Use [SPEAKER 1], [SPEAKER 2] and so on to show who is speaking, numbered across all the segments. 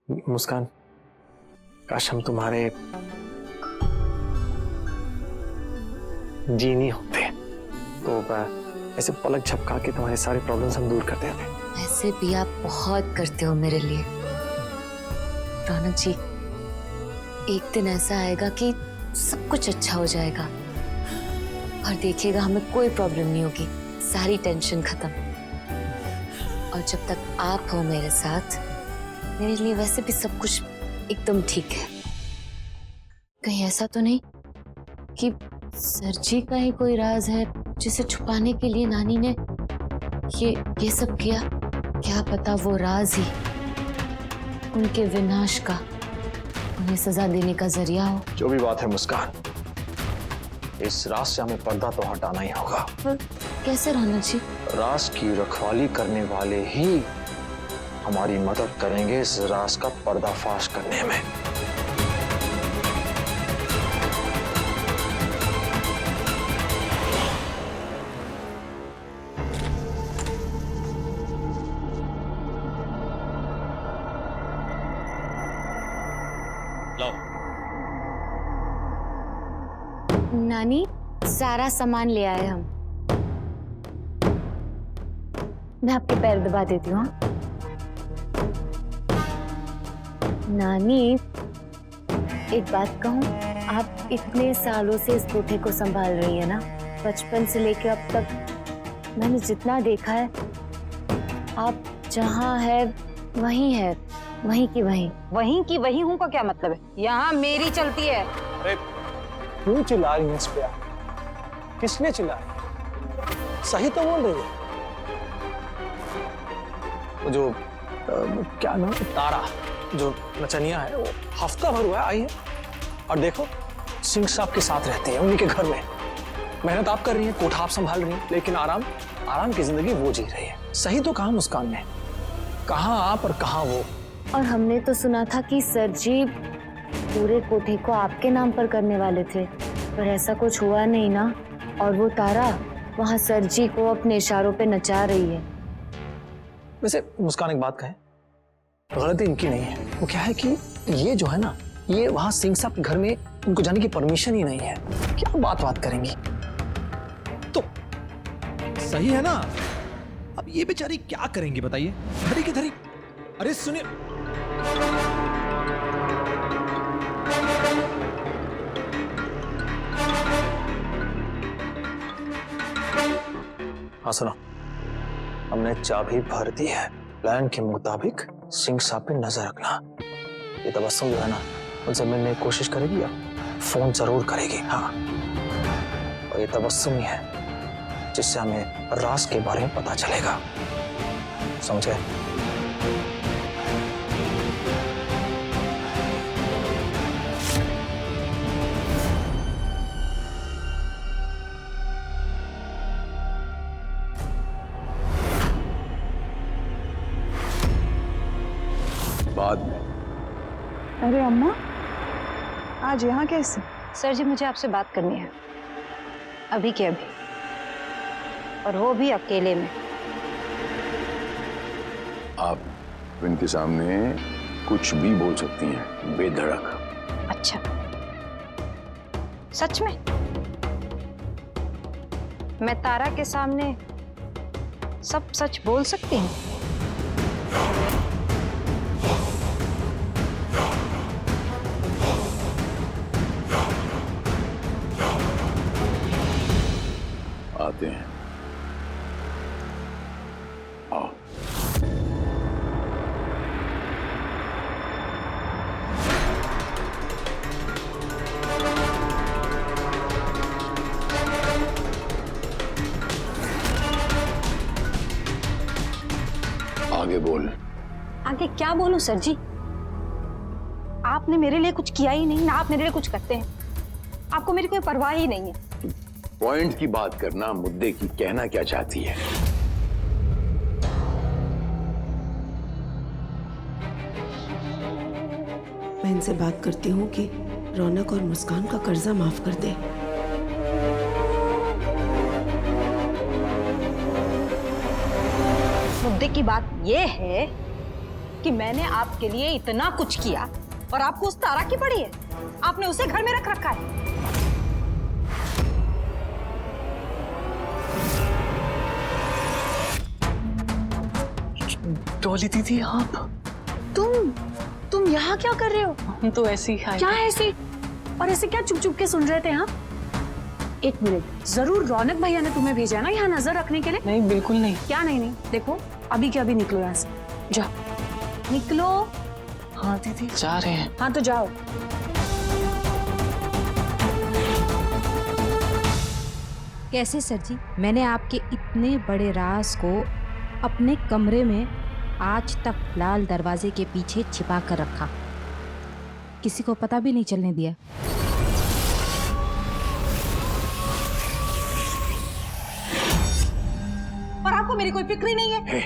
[SPEAKER 1] मुस्कान, काश हम तुम्हारे जीनी होते तो ऐसे पलक झपका के तुम्हारे सारे प्रॉब्लम्स हम दूर कर देते।
[SPEAKER 2] ऐसे भी आप बहुत करते हो मेरे लिए रौनक जी। एक दिन ऐसा आएगा कि सब कुछ अच्छा हो जाएगा और देखिएगा हमें कोई प्रॉब्लम नहीं होगी, सारी टेंशन खत्म। और जब तक आप हो मेरे साथ, मेरे लिए वैसे भी सब कुछ एकदम ठीक है। कहीं ऐसा तो नहीं कि सर जी का ही कोई राज है जिसे छुपाने के लिए नानी ने ये सब किया? क्या पता वो राज ही उनके विनाश का, उन्हें सजा देने का जरिया हो।
[SPEAKER 1] जो भी बात है मुस्कान, इस राज से हमें पर्दा तो हटाना ही होगा।
[SPEAKER 2] पर कैसे रौनक जी?
[SPEAKER 1] राज की रखवाली करने वाले ही हमारी मदद करेंगे इस राज का पर्दाफाश करने में।
[SPEAKER 2] नानी, सारा सामान ले आए हम। मैं आपके पैर दबा देती हूँ। नानी, एक बात कहूँ, आप इतने सालों से इस कोठे को संभाल रही है ना, बचपन से लेकर अब तक मैंने जितना देखा है, आप जहाँ है वहीं है, वहीं की वहीं हूँ का क्या मतलब है? यहाँ मेरी चलती है।
[SPEAKER 1] अरे क्यों चिल्ला रही है इस पे? किसने चिल्लाया? सही तो बोल रही है। वो जो क्या नाम है, तारा जो नचनिया है, वो हफ्ता भर हुआ है आई है और देखो सिंह साहब के साथ रहती है उन्हीं के घर में। मेहनत आप कर रही हैं, कोठा आप संभाल रही हैं, लेकिन आराम की जिंदगी वो जी रही है। सही तो कहा मुस्कान ने, कहाँ आप और कहाँ वो।
[SPEAKER 2] और हमने तो सुना था कि सर जी पूरे कोठे को आपके नाम पर करने वाले थे, पर ऐसा कुछ हुआ नहीं ना। और वो तारा वहाँ सर जी को अपने इशारों पे नचा रही है।
[SPEAKER 1] वैसे मुस्कान एक बात कहे, गलती इनकी नहीं है। वो क्या है कि ये जो है ना, ये वहां सिंह साहब के घर में उनको जाने की परमिशन ही नहीं है। क्या बात करेंगी?
[SPEAKER 3] तो सही है ना। अब ये बेचारी क्या करेंगी बताइए? धरी की धरी। अरे सुनिए,
[SPEAKER 1] हाँ सुनो, हमने चाबी भर दी है। प्लान के मुताबिक सिंह साहब पे नजर रखना। ये तबस्सुम जो है ना, उनसे मिलने की कोशिश करेगी या फोन जरूर करेगी। हाँ, और ये तबस्सुम ही है जिससे हमें राज के बारे में पता चलेगा। समझे?
[SPEAKER 4] बाद में।
[SPEAKER 5] अरे अम्मा, आज यहाँ कैसे?
[SPEAKER 6] सर जी, मुझे आपसे बात करनी है, अभी के अभी, और वो भी अकेले में।
[SPEAKER 4] आप इनके सामने कुछ भी बोल सकती हैं, बेधड़क।
[SPEAKER 6] अच्छा, सच में? मैं तारा के सामने सब सच बोल सकती हूँ?
[SPEAKER 4] आते हैं, आओ। आगे बोल।
[SPEAKER 6] आगे क्या बोलूं सर जी? आपने मेरे लिए कुछ किया ही नहीं ना, आप मेरे लिए कुछ करते हैं। आपको मेरी कोई परवाह ही नहीं है।
[SPEAKER 4] पॉइंट की बात करना, मुद्दे की। कहना क्या चाहती है?
[SPEAKER 7] मैं इनसे बात करती हूँ कि रौनक और मुस्कान का कर्जा माफ कर दे।
[SPEAKER 6] मुद्दे की बात यह है कि मैंने आपके लिए इतना कुछ किया और आपको उस तारा की पड़ी है? आपने उसे घर में रख रखा है।
[SPEAKER 1] डॉली दीदी आप
[SPEAKER 2] तुम यहाँ क्या कर रहे हो?
[SPEAKER 8] हम तो ऐसे ही आए।
[SPEAKER 2] क्या ऐसे? और ऐसे क्या चुप चुप के सुन रहे थे? हाँ, एक मिनट, जरूर रौनक भैया ने तुम्हें भेजा है ना यहाँ नजर रखने के लिए?
[SPEAKER 8] नहीं, बिल्कुल नहीं।
[SPEAKER 2] क्या नहीं? देखो अभी के अभी निकलो यहाँ से, जाओ निकलो।
[SPEAKER 8] हाँ दीदी, जा रहे हैं।
[SPEAKER 2] हाँ तो जाओ।
[SPEAKER 9] कैसे सर जी? मैंने आपके इतने बड़े राज को अपने कमरे में आज तक लाल दरवाजे के पीछे छिपा कर रखा, किसी को पता भी नहीं चलने दिया।
[SPEAKER 6] और आपको मेरी कोई फिक्र ही नहीं है।
[SPEAKER 4] हे,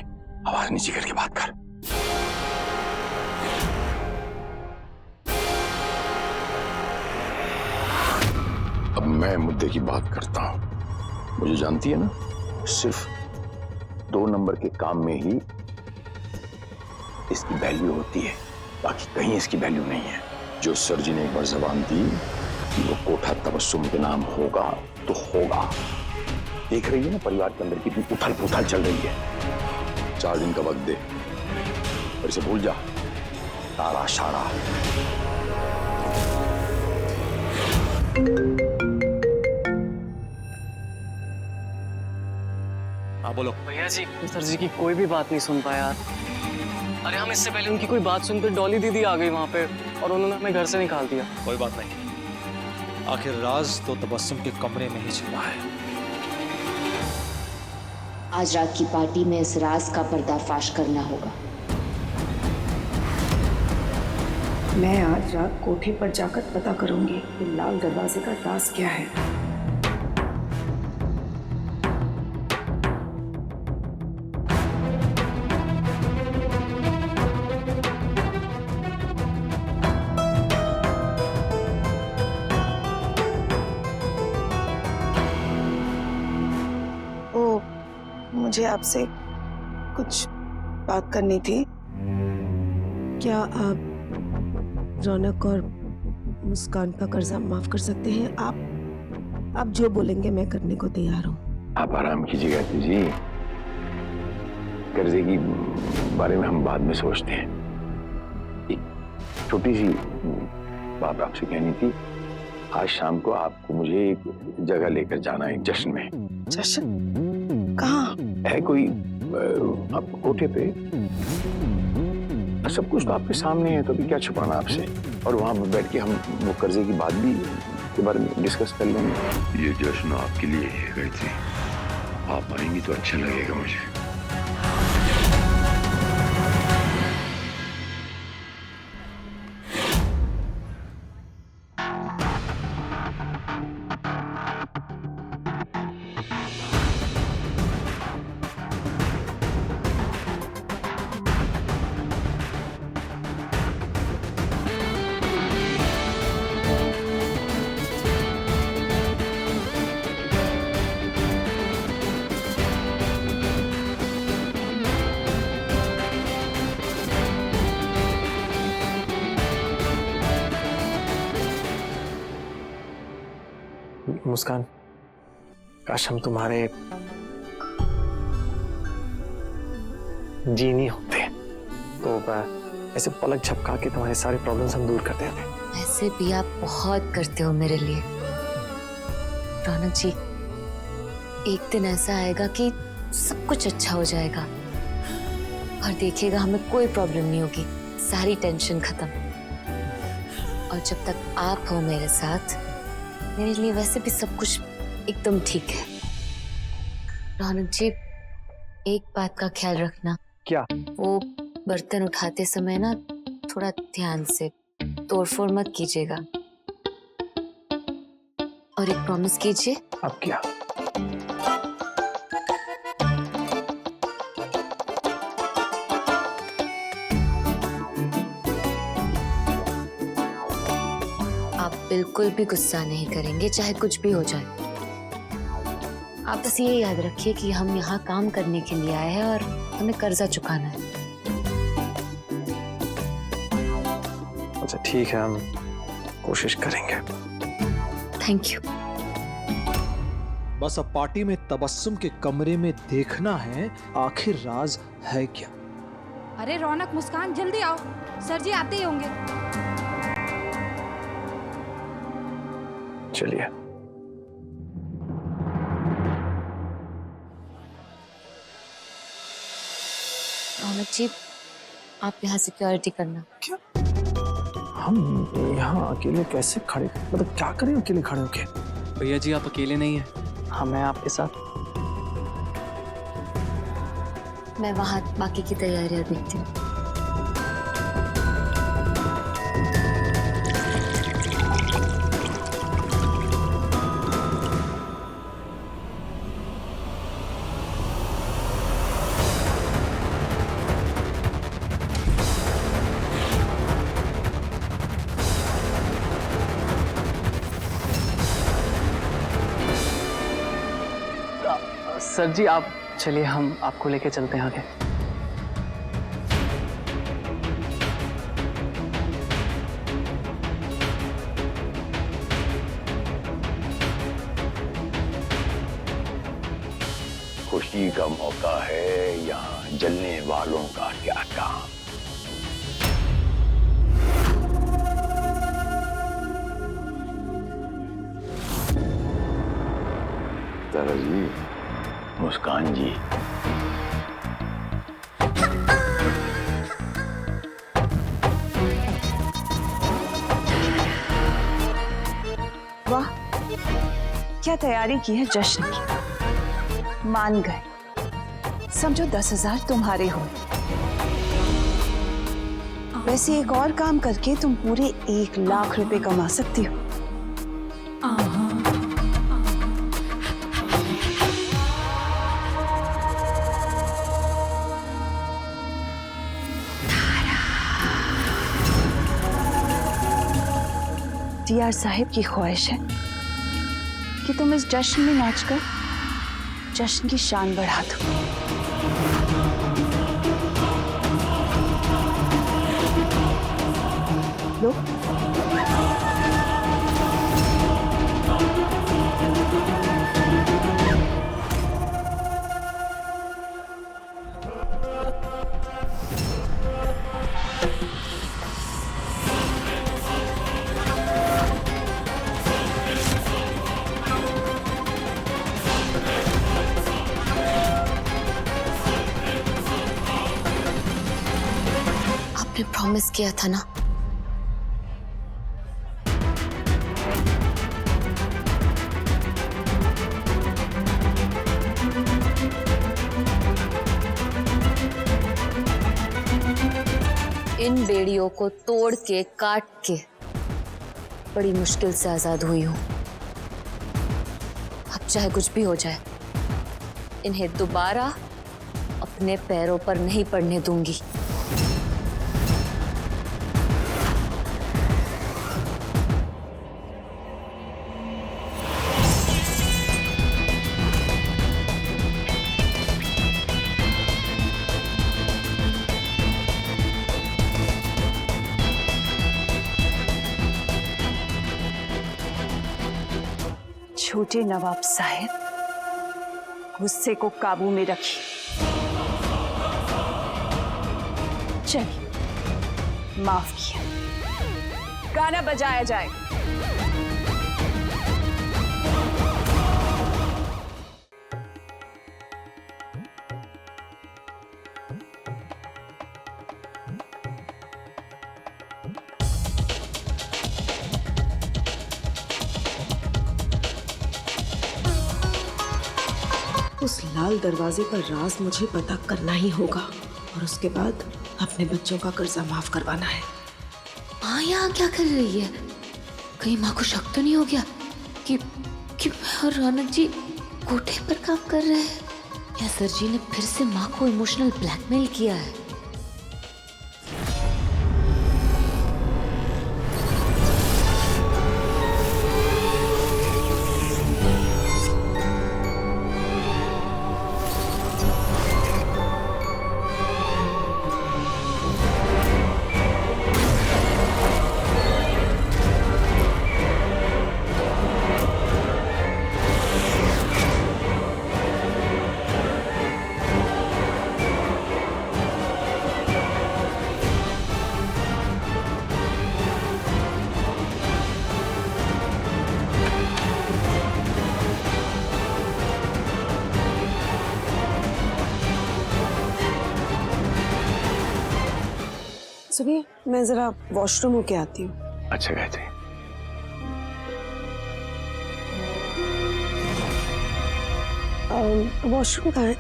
[SPEAKER 4] आवाज नीचे करके बात कर। अब मैं मुद्दे की बात करता हूं। मुझे जानती है ना, सिर्फ 2 नंबर के काम में ही इसकी वैल्यू होती है, बाकी कहीं इसकी वैल्यू नहीं है। जो सर जी ने एक बार जबान दी कि वो कोठा तबस्सुम के नाम होगा तो होगा। देख रही है ना परिवार के अंदर कितनी उथल पुथल चल रही है। 4 दिन का वक्त दे और इसे भूल जा। तारा शारा।
[SPEAKER 3] हाँ बोलो।
[SPEAKER 8] भैया जी, सर जी की कोई भी बात नहीं सुन पाया। अरे हम इससे पहले उनकी कोई बात सुनकर डॉली दीदी आ गई वहाँ पे और उन्होंने हमें घर से निकाल दिया।
[SPEAKER 3] कोई बात नहीं, आखिर राज तो तबस्सुम के कमरे में ही छिपा है।
[SPEAKER 2] आज रात की पार्टी में इस राज का पर्दाफाश करना होगा।
[SPEAKER 7] मैं आज रात कोठे पर जाकर पता करूंगी कि लाल दरवाजे का राज क्या है।
[SPEAKER 5] मुझे आपसे कुछ बात करनी थी।
[SPEAKER 7] क्या आप रौनक और मुस्कान का कर्जा माफ कर सकते हैं? आप जो बोलेंगे मैं करने को तैयार हूँ।
[SPEAKER 4] आप आराम कीजिएगा जी। कर्जे की बारे में हम बाद में सोचते हैं। एक छोटी सी बात आपसे कहनी थी। आज शाम को आपको मुझे एक जगह लेकर जाना है, एक जश्न में।
[SPEAKER 5] जश्न? कहाँ?
[SPEAKER 4] है कोई आपको कोठे पे। सब कुछ तो आपके सामने है, तो अभी क्या छुपाना आपसे। और वहां बैठ के हम वो कर्जे की बात भी के बारे में डिस्कस कर लेंगे। ये जश्न आपके लिए है गायत्री, आप आएंगी तो अच्छा लगेगा मुझे।
[SPEAKER 1] मुस्कान, काश हम तुम्हारे जीनी होते तो ऐसे पलक झपका के तुम्हारे सारे प्रॉब्लम्स हम दूर कर देते।
[SPEAKER 2] ऐसे भी आप बहुत करते हो मेरे लिए रौनक जी। एक दिन ऐसा आएगा कि सब कुछ अच्छा हो जाएगा और देखिएगा हमें कोई प्रॉब्लम नहीं होगी, सारी टेंशन खत्म। और जब तक आप हो मेरे साथ, मेरे लिए वैसे भी सब कुछ एकदम ठीक है। रौनक जी, एक बात का ख्याल रखना।
[SPEAKER 1] क्या?
[SPEAKER 2] वो बर्तन उठाते समय ना थोड़ा ध्यान से, तोड़फोड़ मत कीजिएगा। और एक प्रॉमिस कीजिए।
[SPEAKER 1] अब क्या?
[SPEAKER 2] आप बिल्कुल भी गुस्सा नहीं करेंगे, चाहे कुछ भी हो जाए। आप बस ये याद रखिए कि हम यहाँ काम करने के लिए आए हैं और हमें कर्जा चुकाना है।
[SPEAKER 1] अच्छा ठीक है, हम कोशिश करेंगे।
[SPEAKER 2] Thank you.
[SPEAKER 3] बस अब पार्टी में तबस्सुम के कमरे में देखना है आखिर राज है क्या।
[SPEAKER 9] अरे रौनक, मुस्कान, जल्दी आओ, सर जी आते ही होंगे।
[SPEAKER 1] चलिए।
[SPEAKER 2] रौनक जी, आप यहाँ सिक्योरिटी करना।
[SPEAKER 1] हम यहाँ अकेले कैसे खड़े, मतलब क्या करें अकेले खड़े होके?
[SPEAKER 8] भैया जी, आप अकेले नहीं हैं, हम हैं आपके साथ।
[SPEAKER 2] मैं वहाँ बाकी की तैयारियां देखती हूँ।
[SPEAKER 8] सर जी, आप चलिए, हम आपको लेके चलते हैं आगे।
[SPEAKER 4] खुशी का मौका है, यहाँ जलने वालों का क्या काम। तारा जी, मुस्कान जी,
[SPEAKER 5] वाह, क्या तैयारी की है जश्न की। मान गए, समझो 10,000 तुम्हारे हो। वैसे एक और काम करके तुम पूरे 1,00,000 रुपए कमा सकती हो। टीआर साहिब की ख्वाहिश है कि तुम इस जश्न में नाचकर जश्न की शान बढ़ा दो। लो,
[SPEAKER 2] आपने प्रॉमिस किया था ना। इन बेड़ियों को तोड़ के काट के बड़ी मुश्किल से आजाद हुई हूं। अब चाहे कुछ भी हो जाए, इन्हें दोबारा अपने पैरों पर नहीं पड़ने दूंगी।
[SPEAKER 5] छोटे नवाब साहब, गुस्से को काबू में रखिए। चलिए, माफ किया। गाना बजाया जाएगा।
[SPEAKER 7] उस लाल दरवाजे का राज मुझे पता करना ही होगा और उसके बाद अपने बच्चों का कर्जा माफ करवाना है।
[SPEAKER 2] माँ यहाँ क्या कर रही है? कहीं माँ को शक तो नहीं हो गया कि मैं और रौनक जी कोठे पर काम कर रहे हैं? या सर जी ने फिर से माँ को इमोशनल ब्लैकमेल किया है?
[SPEAKER 7] सुनिए, मैं जरा वॉशरूम होके आती हूँ।
[SPEAKER 4] अच्छा गायत्री।
[SPEAKER 7] वॉशरूम कहाँ है?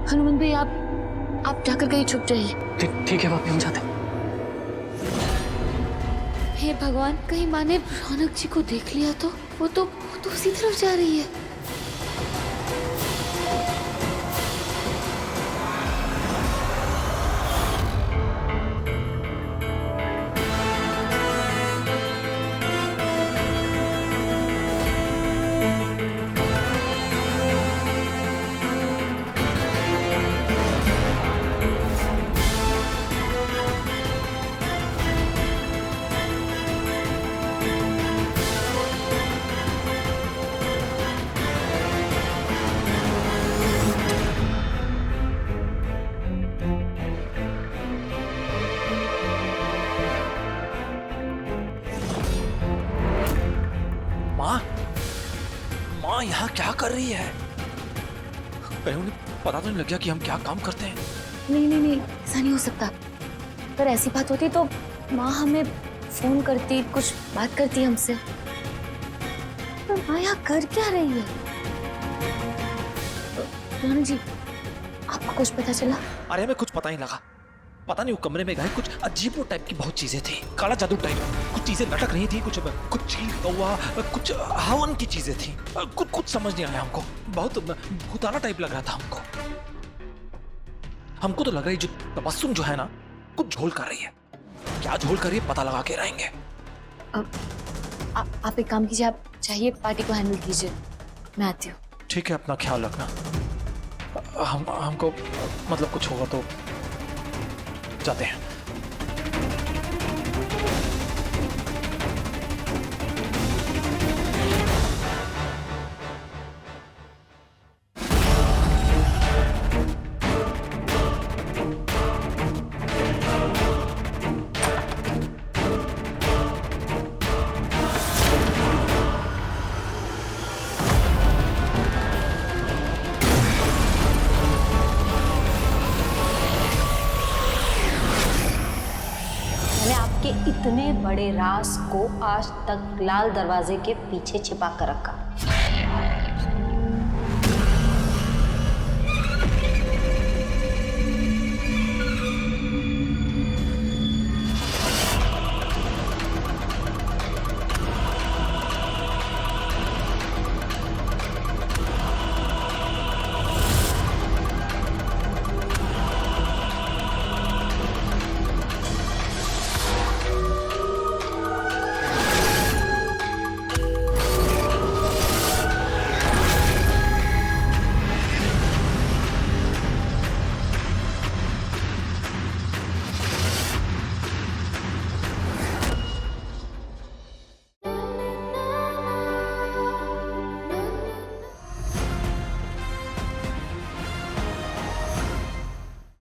[SPEAKER 2] हनुमान भाई, आप जाकर कहीं छुप जाइए।
[SPEAKER 8] ठीक है भाभी, हम जाते हैं।
[SPEAKER 2] हे भगवान, कहीं माँ ने रौनक जी को देख लिया तो वो तो उसी तरफ जा रही है।
[SPEAKER 3] माँ यहाँ क्या कर रही है? कहीं उन्हें पता तो नहीं लग गया कि हम क्या काम करते हैं?
[SPEAKER 2] नहीं, ऐसा नहीं हो सकता। अगर ऐसी बात होती तो माँ हमें फोन करती, कुछ बात करती हमसे। तो माँ यहाँ कर क्या रही है? रौनक जी, आपको कुछ पता चला?
[SPEAKER 3] अरे हमें कुछ पता ही लगा। पता नहीं वो कमरे में गए, कुछ अजीब टाइप की बहुत चीजें थी, काला जादू टाइप कुछ चीजें लटक रही थी, कुछ चील कौवा, कुछ हवन की चीजें थी। कुछ समझ नहीं आया हमको। बहुत भूताना टाइप लग रहा था हमको तो लग रहा है जो तबस्सुम जो है ना, कुछ झोल कर रही है। क्या झोल कर रही है पता लगा के रहेंगे।
[SPEAKER 2] आप एक काम कीजिए, आप चाहिए पार्टी को हैंडल कीजिए, मैं आती हूँ।
[SPEAKER 3] ठीक है, अपना ख्याल रखना। हमको मतलब कुछ होगा तो जाते हैं।
[SPEAKER 9] इतने बड़े राज को आज तक लाल दरवाजे के पीछे छिपा कर रखा,